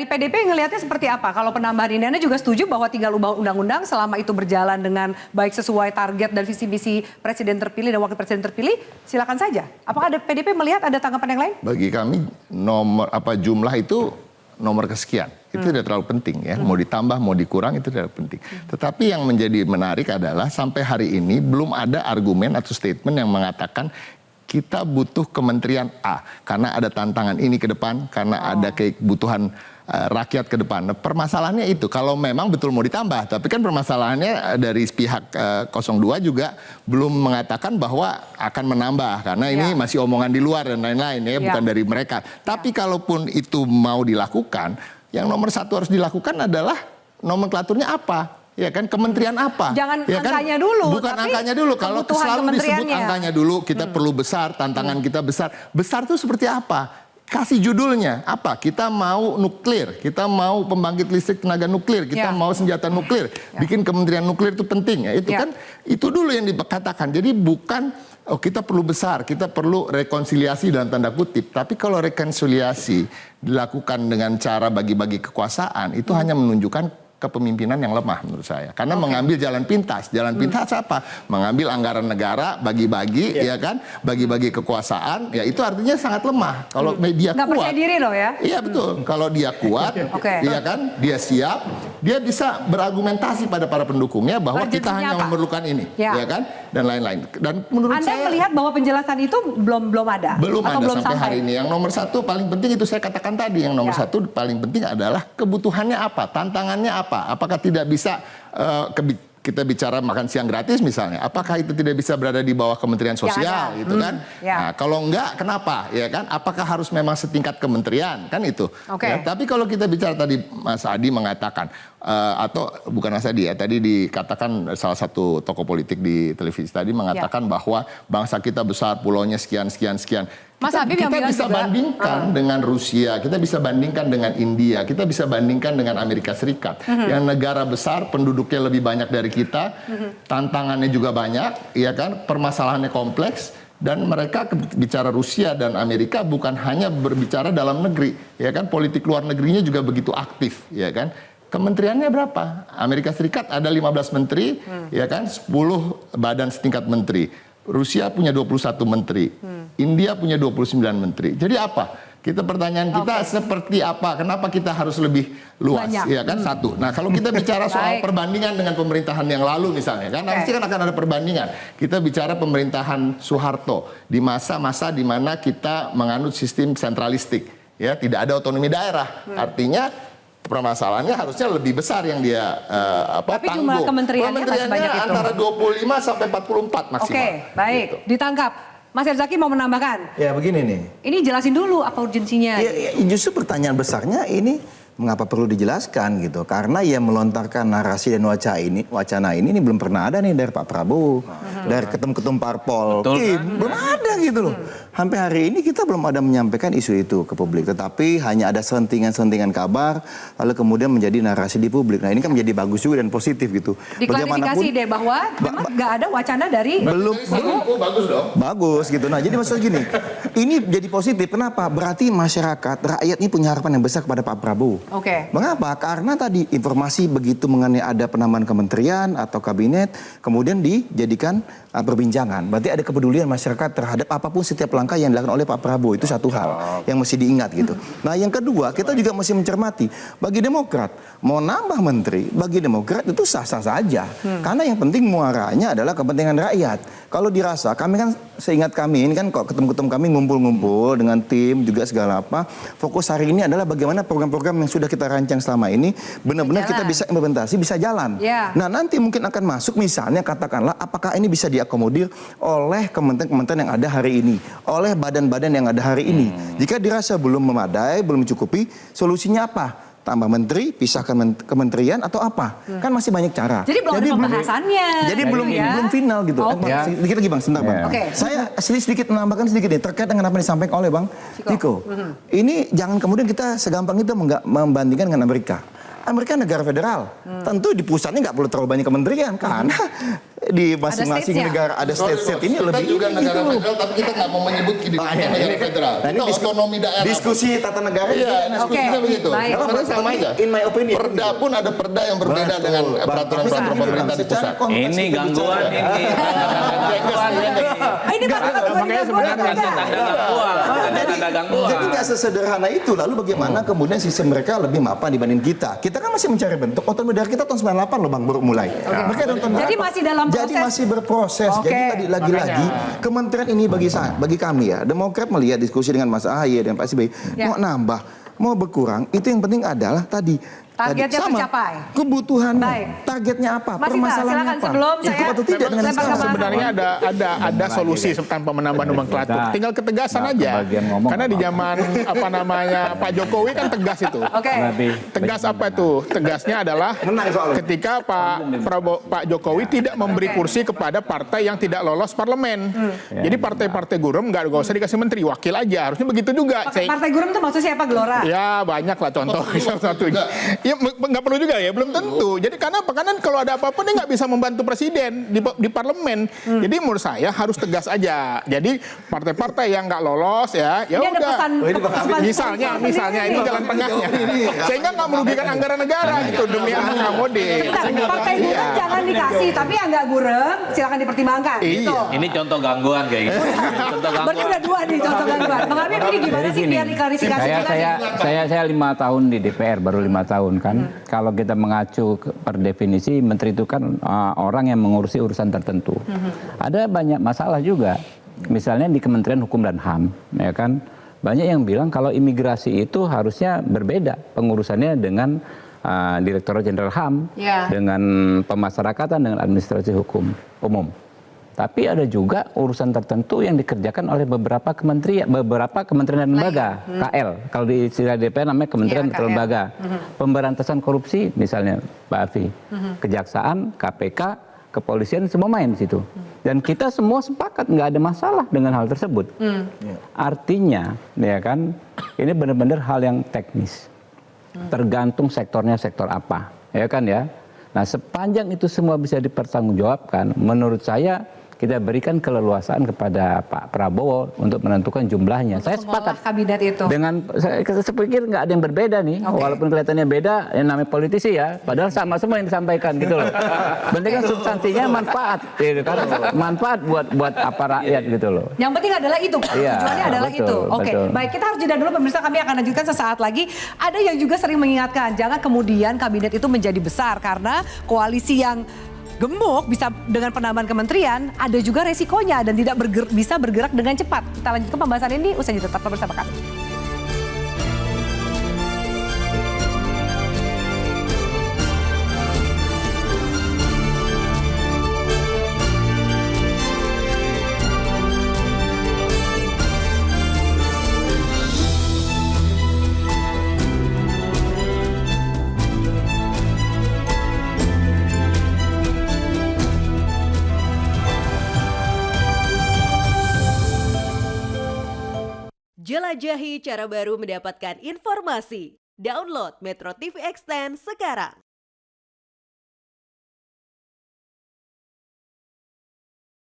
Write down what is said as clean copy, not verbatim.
Dari PDP ngelihatnya seperti apa? Kalau penambahan ini Anda juga setuju bahwa tinggal ubah undang-undang selama itu berjalan dengan baik sesuai target dan visi misi presiden terpilih dan wakil presiden terpilih, silakan saja. Apakah ada PDP melihat ada tanggapan yang lain? Bagi kami jumlah itu nomor kesekian. Itu tidak terlalu penting ya. Mau ditambah, mau dikurang itu tidak penting. Tetapi yang menjadi menarik adalah sampai hari ini belum ada argumen atau statement yang mengatakan kita butuh kementerian A karena ada tantangan ini ke depan, karena ada kebutuhan rakyat ke depan. Nah, permasalahannya itu kalau memang betul mau ditambah, tapi kan permasalahannya dari pihak 02 juga belum mengatakan bahwa akan menambah karena ini masih omongan di luar dan lain-lain ya, bukan dari mereka. Tapi kalaupun itu mau dilakukan, yang nomor satu harus dilakukan adalah nomenklaturnya apa? Ya kan, kementerian apa? Jangan ya kan? angkanya dulu. Bukan angkanya dulu. Kalau selalu disebut angkanya dulu, kita perlu besar, tantangan kita besar. Besar itu seperti apa? Kasih judulnya apa? Kita mau nuklir, kita mau pembangkit listrik tenaga nuklir, kita mau senjata nuklir. Bikin kementerian nuklir itu penting ya. Itu kan itu dulu yang dikatakan. Jadi bukan kita perlu besar, kita perlu rekonsiliasi dalam tanda kutip. Tapi kalau rekonsiliasi dilakukan dengan cara bagi-bagi kekuasaan, itu hanya menunjukkan kepemimpinan yang lemah menurut saya. Karena mengambil jalan pintas. Jalan pintas apa? Mengambil anggaran negara, bagi-bagi, ya kan? Bagi-bagi kekuasaan, ya itu artinya sangat lemah. Kalau media kuat. Nggak percaya diri loh ya? Iya betul. Kalau dia kuat, ya kan? Dia siap, dia bisa berargumentasi pada para pendukungnya bahwa kita hanya memerlukan ini, ya kan? Dan lain-lain. Dan menurut Anda saya melihat bahwa penjelasan itu belum ada? Belum atau ada belum sampai hari ini. Yang nomor satu paling penting itu saya katakan tadi. Yang nomor satu paling penting adalah kebutuhannya apa, tantangannya apa. Apakah tidak bisa kita bicara makan siang gratis misalnya, apakah itu tidak bisa berada di bawah Kementerian Sosial gitu kan? Nah, kalau enggak kenapa ya kan? Apakah harus memang setingkat kementerian kan itu? Ya, tapi kalau kita bicara tadi Mas Adi mengatakan atau bukan Mas Adi ya, tadi dikatakan salah satu tokoh politik di televisi tadi mengatakan bahwa bangsa kita besar, pulaunya sekian sekian sekian. Mas Habib yang kita bisa juga, bandingkan dengan Rusia, kita bisa bandingkan dengan India, kita bisa bandingkan dengan Amerika Serikat. Yang negara besar, penduduknya lebih banyak dari kita, tantangannya juga banyak, ya kan? Permasalahannya kompleks, dan mereka bicara Rusia dan Amerika bukan hanya berbicara dalam negeri, ya kan? Politik luar negerinya juga begitu aktif, ya kan? Kementeriannya berapa? Amerika Serikat ada 15 menteri, ya kan? 10 badan setingkat menteri. Rusia punya 21 menteri, India punya 29 menteri. Jadi apa? Pertanyaan kita seperti apa? Kenapa kita harus lebih luas? Ya kan satu. Nah kalau kita bicara soal perbandingan dengan pemerintahan yang lalu misalnya, kan pasti kan akan ada perbandingan. Kita bicara pemerintahan Soeharto di masa-masa di mana kita menganut sistem sentralistik, ya tidak ada otonomi daerah. Artinya permasalahannya harusnya lebih besar yang dia tapi tanggung. Jumlah kementeriannya antara 25 sampai 44 maksimal. Oke, baik. Gitu. Ditangkap. Mas Herzaki mau menambahkan? Ya begini nih. Ini jelasin dulu apa urgensinya. Ya, justru pertanyaan besarnya ini mengapa perlu dijelaskan gitu? Karena yang melontarkan narasi dan wacana ini belum pernah ada nih dari Pak Prabowo, dari ketum-ketum parpol, belum ada gitu loh. Sampai hari ini kita belum ada menyampaikan isu itu ke publik, tetapi hanya ada sentingan-sentingan kabar, lalu kemudian menjadi narasi di publik. Nah ini kan menjadi bagus juga dan positif gitu. Diklarifikasi deh bahwa memang nggak ada wacana dari belum bagus dong. Bagus gitu. Nah jadi maksud gini, ini jadi positif. Kenapa? Berarti masyarakat, rakyat ini punya harapan yang besar kepada Pak Prabowo. Mengapa? Karena tadi informasi begitu mengenai ada penambahan kementerian atau kabinet, kemudian dijadikan perbincangan. Berarti ada kepedulian masyarakat terhadap apapun setiap langkah yang dilakukan oleh Pak Prabowo. Itu satu hal yang mesti diingat gitu. Nah yang kedua, kita juga mesti mencermati. Bagi Demokrat, mau nambah menteri, bagi Demokrat itu sah-sah saja. Karena yang penting muaranya adalah kepentingan rakyat. Kalau dirasa, kami kan, seingat kami, ini kan kok ketum-ketum kami ngumpul-ngumpul dengan tim juga segala apa. Fokus hari ini adalah bagaimana program-program yang sudah kita rancang selama ini, benar-benar kita bisa implementasi, bisa jalan. Nah nanti mungkin akan masuk misalnya katakanlah apakah ini bisa diakomodir oleh kementerian-kementerian yang ada hari ini, oleh badan-badan yang ada hari ini. Jika dirasa belum memadai, belum mencukupi, solusinya apa? Tambah menteri, pisahkan kementerian atau apa? Kan masih banyak cara. Jadi belum ada pembahasannya. Jadi belum final gitu. Sedikit lagi Bang, sebentar Bang. Saya sedikit menambahkan sedikit nih terkait dengan apa yang disampaikan oleh Bang Ciko. Ini jangan kemudian kita segampang itu membandingkan dengan Amerika. Amerika negara federal, tentu di pusatnya nggak perlu terlalu banyak kementerian karena di masing-masing stage-nya. negara ada state-state ini kita lebih juga negara itu. federal, tapi kita nggak mau menyebut kita negara federal. Nah, ini Kita otonomi daerah. diskusi tata negara. Iya, diskusinya Oke, begitu. baik. Sebenarnya sama aja. In my opinion. Perda pun ada perda yang berbeda Betul, dengan Bang. peraturan-peraturan Tapi pemerintah di secara pusat. konteks Ini kita gangguan bicara. ini. Gangguan ini. Ini pasti Makanya sebenarnya tanda gangguan. Tanda gangguan. Jadi nggak sesederhana itu. Lalu bagaimana kemudian sistem mereka lebih mapan dibanding kita? Kita kan masih mencari bentuk. Otonomi daerah kita tahun 98 loh Bang baru mulai. Mereka tahun Jadi 98. masih dalam Jadi proses. masih berproses. Oke. Jadi tadi lagi-lagi kementerian ini bagi kami ya, Demokrat melihat diskusi dengan Mas Ahaye dan Pak SBY Ya. mau nambah, mau berkurang, itu yang penting adalah tadi Targetnya sama, tercapai. kebutuhannya, Baik. targetnya apa, Mas Ita, permasalahannya silakan apa, sebelum ikut saya atau tidak dengan lempar ke sekarang. Mas. Sebenarnya ada solusi tanpa menambah nomenklatur. Kita Tinggal ketegasan nggak aja. kebagian ngomong Karena di apa-apa. zaman Pak Jokowi kan tegas itu. Oke. Lebih Tegas apa itu? Tegasnya adalah Menang soalnya. ketika Pak Jokowi tidak memberi kursi kepada partai yang tidak lolos parlemen. Jadi partai-partai gurem nggak usah dikasih menteri, wakil aja. Harusnya begitu juga. Partai Gurem itu maksud siapa, Gelora? Ya banyak lah contoh salah satunya. Ya nggak perlu juga ya, belum tentu. Jadi karena apa? Karena kalau ada apa-apa dia nggak bisa membantu presiden di parlemen. Jadi menurut saya harus tegas aja. Jadi partai-partai yang nggak lolos ya Ini ada udah. pesan, Misalnya ini jalan tengahnya. Sehingga nggak merugikan anggaran negara gitu demi mengakomodir. Sebentar, partai Gurem Iya. jangan dikasih, tapi yang nggak Gurem silakan dipertimbangkan. Iya. Gitu. Ini contoh gangguan kayak gitu. Contoh Berarti gangguan. udah dua nih contoh gangguan. Bang Habib ini gimana Jadi sih gini, biar diklarifikasi kita nih? saya 5 tahun di DPR, baru 5 tahun kan. Kalau kita mengacu per definisi menteri itu kan orang yang mengurusi urusan tertentu. Ada banyak masalah juga. Misalnya di Kementerian Hukum dan HAM, ya kan. Banyak yang bilang kalau imigrasi itu harusnya berbeda pengurusannya dengan Direktorat Jenderal HAM, Ya. dengan pemasyarakatan, dengan administrasi hukum umum. Tapi ada juga urusan tertentu yang dikerjakan oleh beberapa kementerian dan lembaga, KL. Kalau di istilah DPR namanya kementerian Iya, atau KL. lembaga. Pemberantasan korupsi misalnya, Pak Afi. Kejaksaan, KPK, kepolisian semua main di situ. Dan kita semua sepakat nggak ada masalah dengan hal tersebut. Artinya, ya kan, ini benar-benar hal yang teknis. Tergantung sektornya sektor apa, ya kan ya. Nah, sepanjang itu semua bisa dipertanggungjawabkan, menurut saya kita berikan keleluasaan kepada Pak Prabowo untuk menentukan jumlahnya. Saya Mengolah sepakat kabinet itu. dengan saya pikir nggak ada yang berbeda nih, Oke. walaupun kelihatannya beda, yang namanya politisi ya, padahal sama semua yang disampaikan gitu loh. Penting kan substansinya manfaat, gitu kan, manfaat buat apa rakyat gitu loh. Yang penting adalah itu kan, Iya, tujuannya adalah betul, itu. Oke, betul. baik kita harus jeda dulu pemirsa, kami akan lanjutkan sesaat lagi. Ada yang juga sering mengingatkan, jangan kemudian kabinet itu menjadi besar karena koalisi yang gemuk bisa dengan penambahan kementerian, ada juga resikonya dan tidak bisa bergerak dengan cepat. Kita lanjutkan pembahasan ini usai jeda, tetap bersama kami. Jelajahi cara baru mendapatkan informasi. Download Metro TV Extend sekarang.